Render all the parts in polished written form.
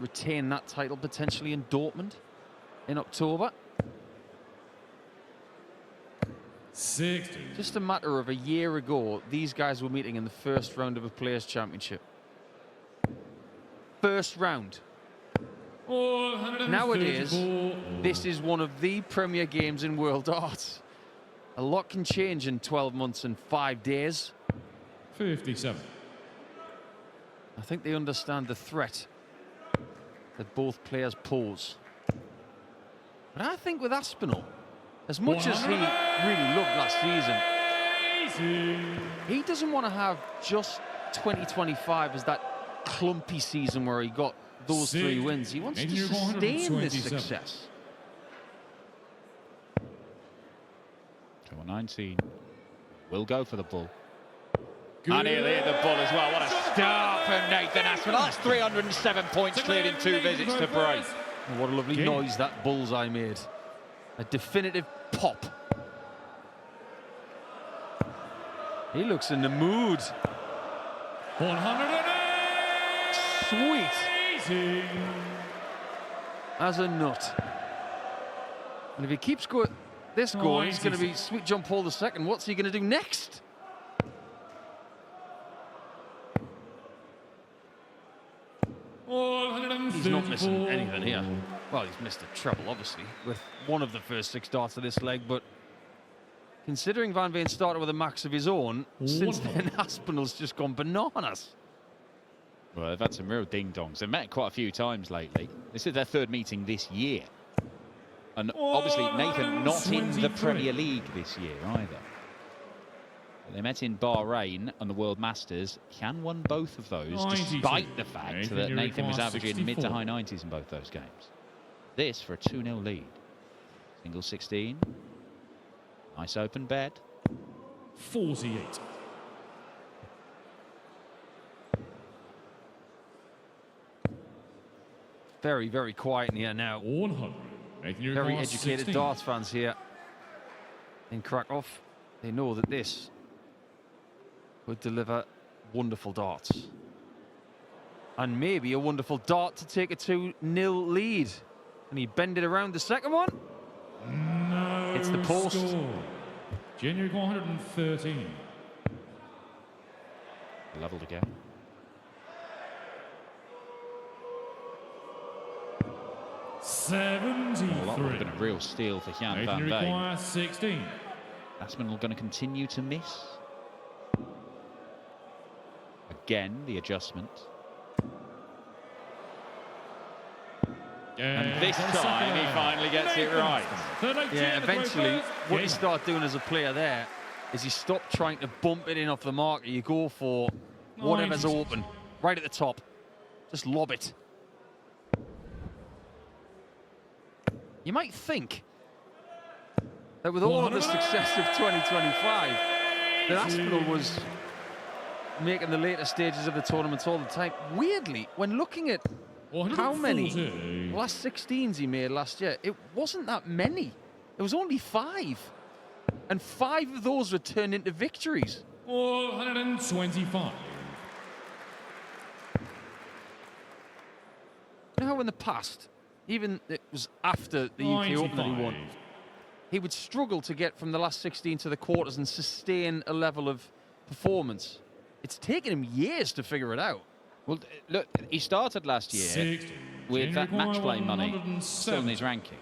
retain that title potentially in Dortmund in October. 60. Just a matter of a year ago, these guys were meeting in the first round of a Players' Championship. First round. Nowadays, this is one of the premier games in world arts. A lot can change in 12 months and 5 days. 57. I think they understand the threat that both players pose. But I think with Aspinall, as much as he really loved last season, he doesn't want to have just 2025 as that clumpy season where he got those 3 wins. He wants to sustain this success. 19 will go for the ball. And he'll hit the ball as well. What a start from Nathan Aspinall. That's 307 points cleared in 2 visits to break. And what a lovely noise that bullseye made. A definitive pop. He looks in the mood. 108. Sweet. As a nut. And if he keeps going, he's going to be sweet John Paul II. What's he going to do next? He's not missing anything here. Well, he's missed a treble, obviously, with one of the first 6 darts of this leg, but considering Van Veen started with a max of his own, since then Aspinall's just gone bananas. Well, they've had some real ding-dongs. They've met quite a few times lately. This is their 3rd meeting this year. And obviously, Nathan not in the Premier League this year either. They met in Bahrain and the World Masters. Gian won both of those, despite the fact that Nathan was averaging mid to high 90s in both those games. This for a 2-0 lead. Single 16. Nice open bed. 48. Very, very quiet in here now. 100. Very educated 16. darts fans here in Krakow. They know that this would deliver wonderful darts. And maybe a wonderful dart to take a 2-0 lead. And he bended around the second one. No, it's the post. January 113. Levelled again. Well, that would have been a real steal for Gian van Veen. 16. Aspinall going to continue to miss. Again, the adjustment. And this time he finally gets it right. Yeah, eventually what you start doing as a player there is you stop trying to bump it in off the marker. You go for whatever's open, right at the top. Just lob it. You might think that with all of the success of 2025, that Aspinall was making the later stages of the tournament all the time. Weirdly, when looking at how many last 16s he made last year, it wasn't that many. It was only 5. And 5 of those were turned into victories. 125. You know how in the past, even it was after the UK Open that he won, he would struggle to get from the last 16 to the quarters and sustain a level of performance. It's taken him years to figure it out. Well, look, he started last year with that match play money still in his ranking.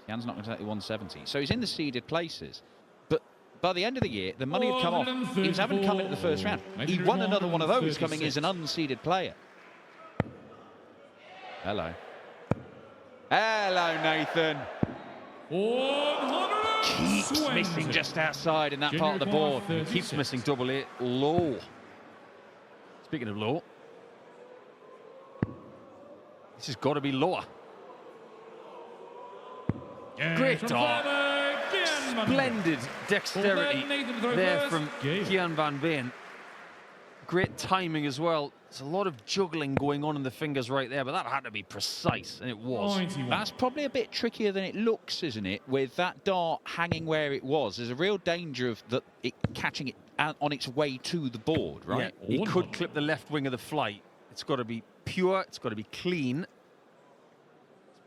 Jan's not exactly 170, so he's in the seeded places. But by the end of the year, the money had come off. He was having to come into the first round. He won another one of those coming as an unseeded player. Hello. Hello, Nathan. Keeps missing just outside in that part of the board. He keeps missing double 8 low. Speaking of low, this has got to be lower. Great dart. Splendid dexterity there from Gian van Veen. Great timing as well. There's a lot of juggling going on in the fingers right there, but that had to be precise, and it was. That's probably a bit trickier than it looks, isn't it? With that dart hanging where it was, there's a real danger of it catching it on its way to the board, right? Yeah, he could clip the left wing of the flight. It's got to be pure. It's got to be clean. It's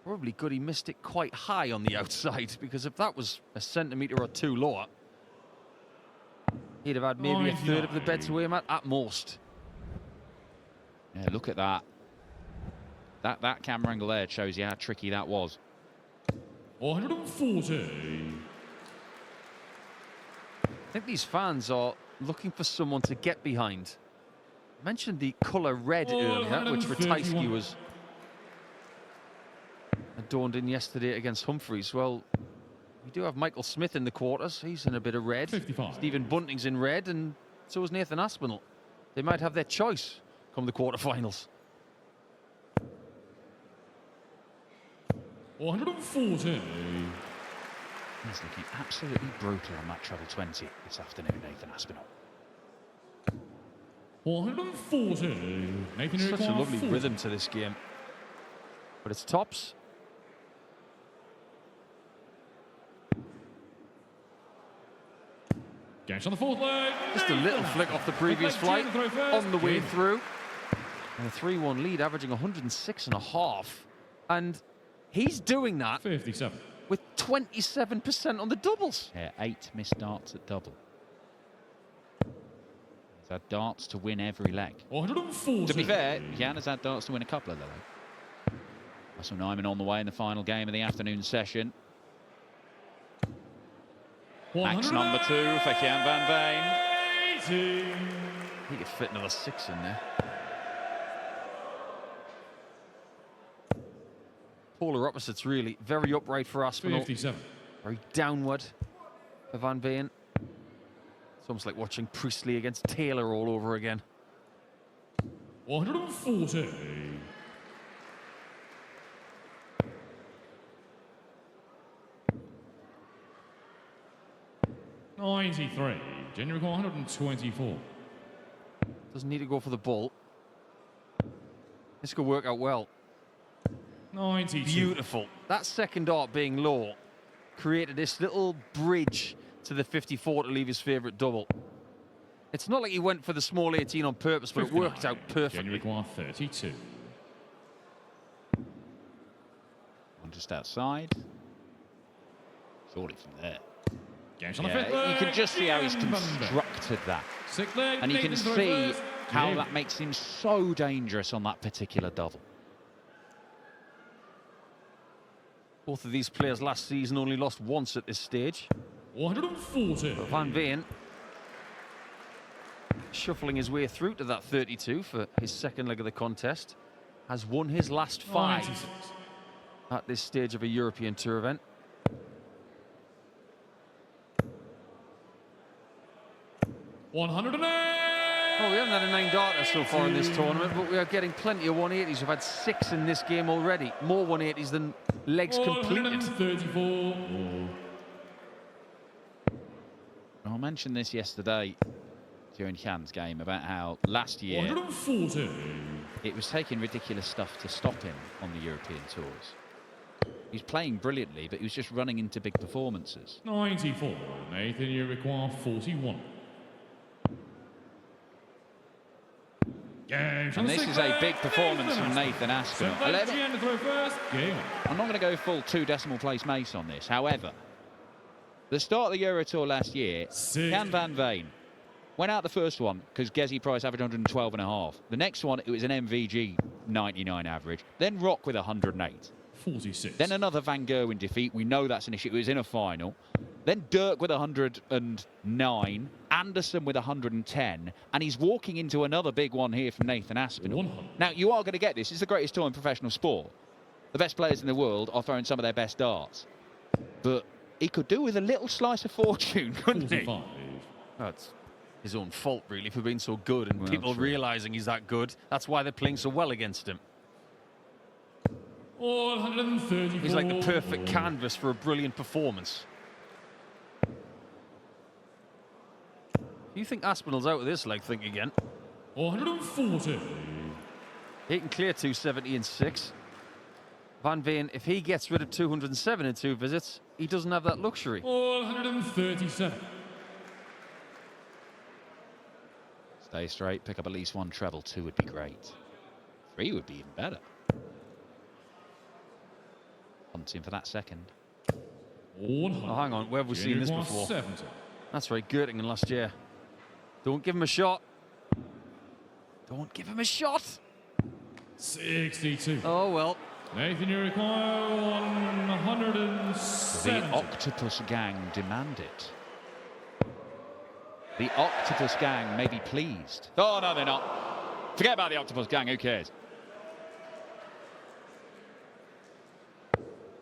probably good he missed it quite high on the outside, because if that was a centimetre or two lower, he'd have had maybe a third of the beds away at most. Yeah, look at that. That camera angle there shows you how tricky that was. 140. I think these fans are looking for someone to get behind. I mentioned the colour red earlier, which Ratajski was adorned in yesterday against Humphreys. Well, we do have Michael Smith in the quarters. He's in a bit of red. 55. Stephen Bunting's in red, and so is Nathan Aspinall. They might have their choice come the quarterfinals. 140. He's looking absolutely brutal on that treble 20 this afternoon, Nathan Aspinall. 140. Nathan Such a requires lovely 40. rhythm to this game. But it's tops. Gash on the fourth leg. Just a little flick off the previous flight Gian throw on the way first. through. And a 3-1 lead, averaging 106.5. And he's doing that 57. with 27% on the doubles. Yeah, 8 missed darts at double. He's had darts to win every leg. 140. To be fair, Gian has had darts to win a couple of the legs. Russell Nyman on the way in the final game of the afternoon session. Max number 2 for Gian van Veen. He could fit another 6 in there. Polar opposites, really. Very upright for Aspinall. 57. Very downward for Van Veen. It's almost like watching Priestley against Taylor all over again. 140. $93. Genuine 124. Doesn't need to go for the ball. This could work out well. 92. Beautiful. That second dart being low created this little bridge to the 54 to leave his favourite double. It's not like he went for the small 18 on purpose, but it worked out perfectly. Genuine 32. One just outside. Surely from there. Gash on the fifth Yeah, leg. you can just see how he's Gian van Veen. constructed that. Sixth leg. And you can Nathan's throw see first. how Gian. that makes him so dangerous on that particular double. Both of these players last season only lost once at this stage. 140. But Van Veen shuffling his way through to that 32 for his second leg of the contest. Has won his last 5 96. at this stage of a European Tour event. $108. Well, we haven't had a 9-darter so far in this tournament, but we are getting plenty of 180s. We've had 6 in this game already. More 180s than legs completed. 134. I mentioned this yesterday during Gian's game about how last year 140. it was taking ridiculous stuff to stop him on the European tours. He's playing brilliantly, but he was just running into big performances. 94. Nathan, you require 41. And this is a big performance from Nathan Aspinall. I'm not going to go full 2 decimal place mace on this. However, the start of the Euro Tour last year, Gian van Veen went out the first one because Gezi Price averaged 112.5. The next one, it was an MVG 99 average. Then Rock with 108. 46. Then another Van Gerwen defeat. We know that's an issue. It was in a final. Then Dirk with 109. Anderson with 110. And he's walking into another big one here from Nathan Aspinall. 100. Now, you are going to get this. It's the greatest tour in professional sport. The best players in the world are throwing some of their best darts. But he could do with a little slice of fortune, couldn't he? 45. That's his own fault, really, for being so good and Well, people true. realising he's that good. That's why they're playing so well against him. 134. He's like the perfect canvas for a brilliant performance. You think Aspinall's out of this leg, think again. 140. He can clear 270 in 6. Van Veen, if he gets rid of 207 in 2 visits, he doesn't have that luxury. 137. Stay straight, pick up at least 1 treble. 2 would be great. 3 would be even better. Hunting for that second. 100. Oh, hang on, where have we seen this before? 70. That's right, Göttingen last year. Don't give him a shot. Don't give him a shot. 62. Oh, well. Nathan, you require 170. The Octopus Gang demand it. The Octopus Gang may be pleased. Oh, no, they're not. Forget about the Octopus Gang, who cares?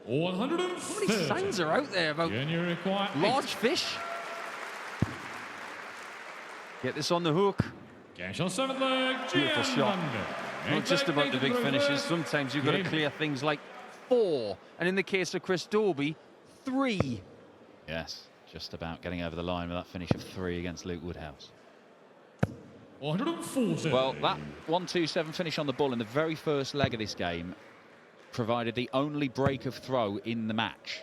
130. How many signs are out there about Again, you require large 8. fish? Get this on the hook. Cash on 7th leg. Beautiful Gian shot. Van Veen. Not Eighth just leg, about the Nathan big finishes. Rover. Sometimes you've got to Game. clear things like 4. And in the case of Chris Dobie, 3. Yes, just about getting over the line with that finish of 3 against Luke Woodhouse. 140. Well, that 1-2-7 finish on the ball in the very first leg of this game provided the only break of throw in the match.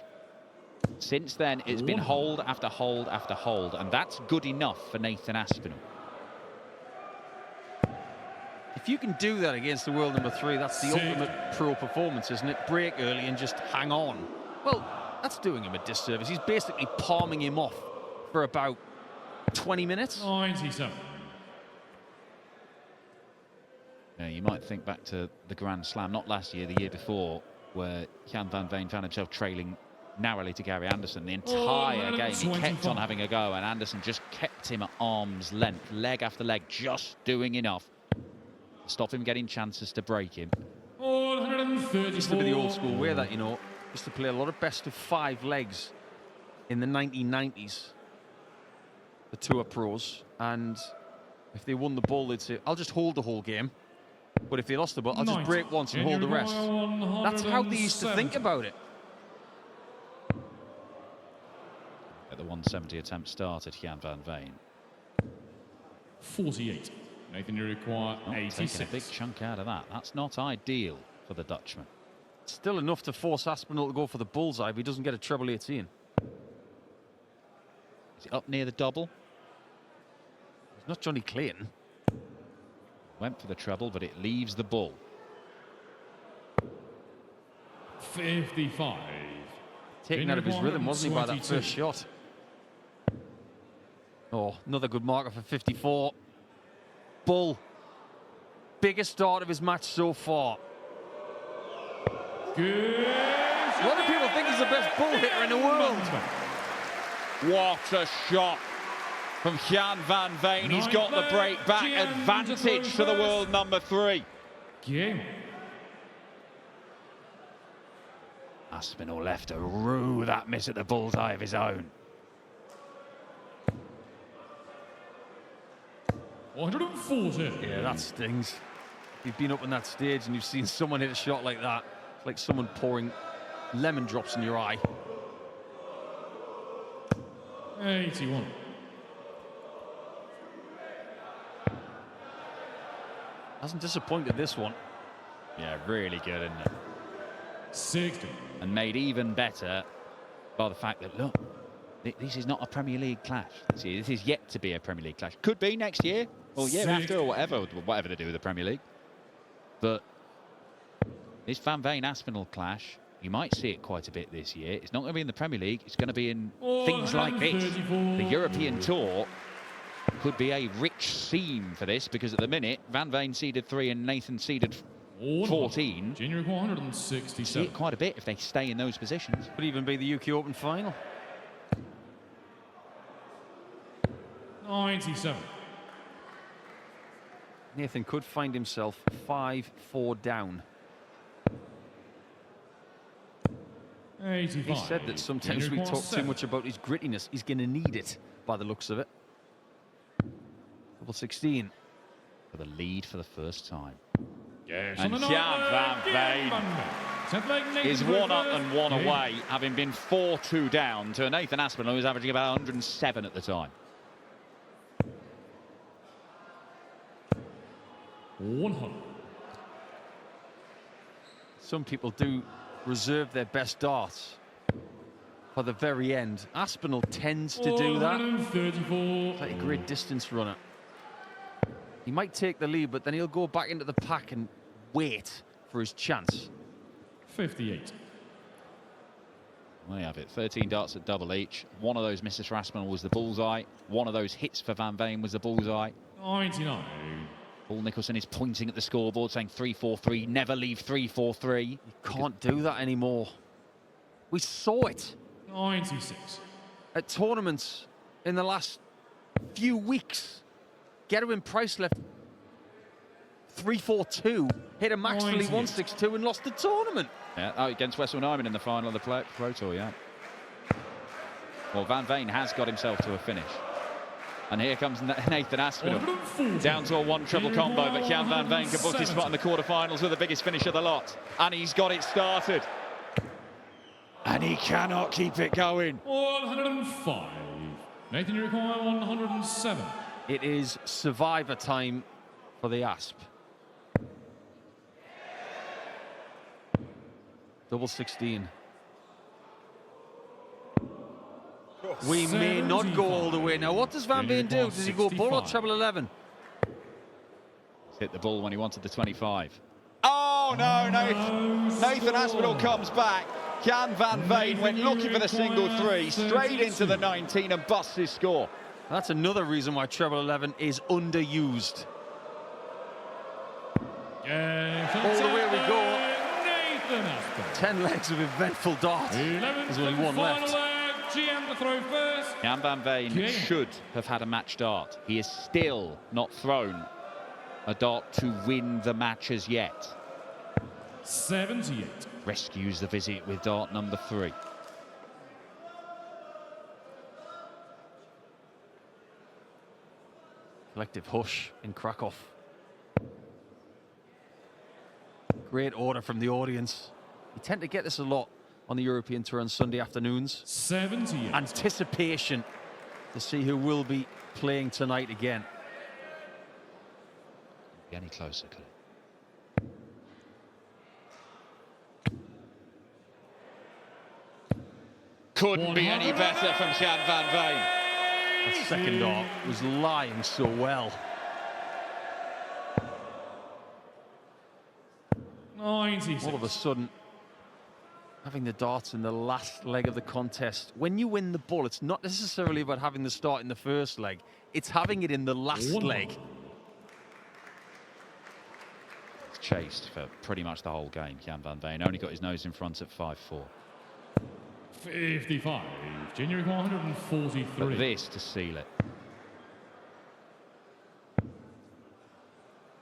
Since then, it's been hold after hold after hold, and that's good enough for Nathan Aspinall. If you can do that against the world number 3, that's the ultimate pro performance, isn't it? Break early and just hang on. Well, that's doing him a disservice. He's basically palming him off for about 20 minutes. 97. Yeah, you might think back to the Grand Slam, not last year, the year before, where Gian Van Veen found himself trailing narrowly to Gary Anderson. The entire game, he kept on having a go, and Anderson just kept him at arm's length, leg after leg, just doing enough to stop him getting chances to break him. 134. Used to be the old school way that, you know, used to play a lot of best of 5 legs in the 1990s, the tour pros, and if they won the ball, they'd say, I'll just hold the whole game. But if they lost the ball, I'll just break once and hold the rest. That's how they used to think about it. At the 170 attempt started, Gian Van Veen. 48. Nathan, you require Not 86. taking a big chunk out of that. That's not ideal for the Dutchman. Still enough to force Aspinall to go for the bullseye if he doesn't get a treble 18. Is it up near the double? It's not Johnny Clayton. Went for the treble, but it leaves the bull. 55. Taken out of his rhythm, wasn't he, by that 22. first shot? Oh, another good marker for 54. Bull. Biggest start of his match so far. Good. A lot of people think he's the best bull hitter in the world. What a shot from Gian Van Veen. He's got the break back Gian advantage to the world number 3. Game. Aspinall left to rue that miss at the bullseye of his own. 140. Yeah, that stings. You've been up on that stage and you've seen someone hit a shot like that. It's like someone pouring lemon drops in your eye. 81. Hasn't disappointed this one. Yeah, really good, isn't it? 60. And made even better by the fact that, look, this is not a Premier League clash. This is yet to be a Premier League clash. Could be next year, or year after, or whatever they do with the Premier League. But this Van Veen Aspinall clash, you might see it quite a bit this year. It's not going to be in the Premier League. It's going to be in things like this. The European Tour could be a rich seam for this, because at the minute, Van Veen seeded 3 and Nathan seeded 14. Junior 167. See it quite a bit if they stay in those positions. Could even be the UK Open final. 97. Nathan could find himself 5-4 down. 85. He said that sometimes we talk too much about his grittiness. He's going to need it, by the looks of it. Double 16. For the lead for the first time. Yes, And on the Gian ninth Van leg, Veen 10th leg, Nathan is 1 up Rover. and 1 Game. away, having been 4-2 down to Nathan Aspinall, who's averaging about 107 at the time. 100. Some people do reserve their best darts for the very end. Aspinall tends to do that. 134. Like a great distance runner. He might take the lead, but then he'll go back into the pack and wait for his chance. 58. There you have it. 13 darts at double each. One of those misses for Aspinall was the bullseye. One of those hits for Van Veen was the bullseye. 99. Paul Nicholson is pointing at the scoreboard saying 3-4-3, never leave 3-4-3. You can't do that anymore. We saw it 96. at tournaments in the last few weeks. Gerwin Price left 3-4-2, hit a max for 1-6-2 and lost the tournament. Yeah, oh, against Wessel Nyman in the final of the Pro Tour, yeah. Well, Van Veen has got himself to a finish. And here comes Nathan Aspinall. Down to a one-treble combo, but Gian Van Veen can book his spot in the quarterfinals with the biggest finish of the lot. And he's got it started. And he cannot keep it going. 105. Nathan, you require 107. It is survivor time for the Asp. Double 16. We may not go all the way. Now, what does Van Veen do? Does he go bull or treble 11? Hit the ball when he wanted the 25. Oh, no, Nathan Aspinall comes back. Gian Van Veen went looking for the single three, straight into the 19 and busts his score. That's another reason why treble 11 is underused. All the way we go. 10 legs of eventful dart. There's only one left. Gian to throw first. Gian Van Veen should have had a match dart. He is still not thrown a dart to win the match as yet. 78. Rescues the visit with dart number 3. Collective hush in Krakow. Great order from the audience. You tend to get this a lot on the European Tour on Sunday afternoons. 78. Anticipation to see who will be playing tonight again. Be any closer, could it? Couldn't be any better from Gian Van Veen. That second dart was lying so well. 96. All of a sudden, having the darts in the last leg of the contest. When you win the ball, it's not necessarily about having the start in the first leg. It's having it in the last leg. He's chased for pretty much the whole game, Gian Van Veen. Only got his nose in front at 5-4. 55. January 143. But this to seal it.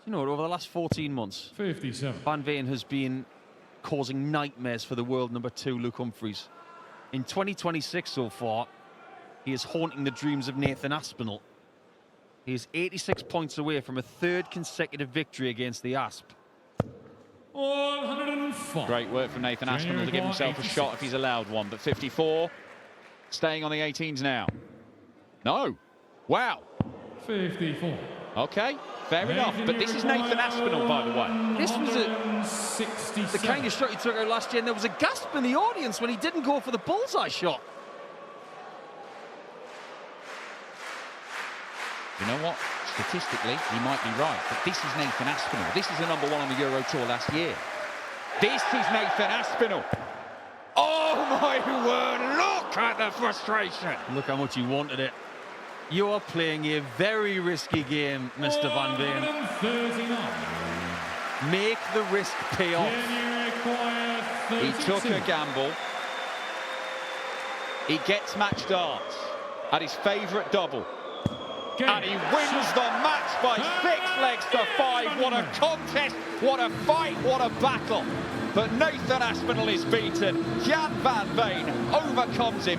You know, over the last 14 months, 57. Van Veen has been causing nightmares for the world number 2, Luke Humphries. In 2026 so far, he is haunting the dreams of Nathan Aspinall. He is 86 points away from a 3rd consecutive victory against the Asp. 105. Great work from Nathan Aspinall to give himself a shot if he's allowed one. But 54, staying on the 18s now. No. Wow. 54. Okay, fair enough. But this is Nathan Aspinall, by the way. This was the kind of shot he took out last year, and there was a gasp in the audience when he didn't go for the bullseye shot. You know what? Statistically, he might be right. But this is Nathan Aspinall. This is the #1 on the Euro Tour last year. This is Nathan Aspinall. Oh, my word. Look at the frustration. Look how much he wanted it. You are playing a very risky game, Mr. Van Veen. 39. Make the risk pay off. He took a gamble. He gets match darts at his favourite double. And he wins the match by 6 legs to 5. What a contest, what a fight, what a battle. But Nathan Aspinall is beaten. Gian Van Veen overcomes him.